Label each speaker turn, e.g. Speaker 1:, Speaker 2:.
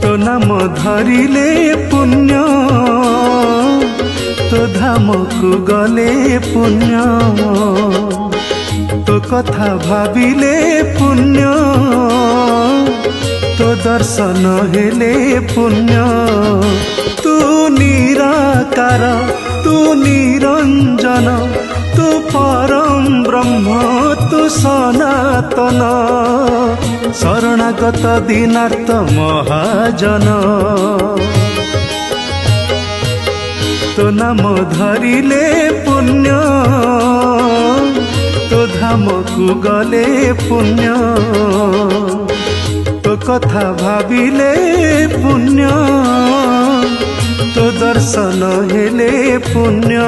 Speaker 1: तो नाम धरिले पुण्य तो धाम को गले पुण्य तो कथा भाविले पुण्य तो दर्शन हेले पुण्य तू निराकार तू निरंजन तू परम ब्रह्म तू सनातन शरणागत दीनार्थ महाजन तो नाम धरिले पुण्य तो धाम को गले पुण्य तो कथा भाविले पुण्य तो दर्शन हेले पुण्य।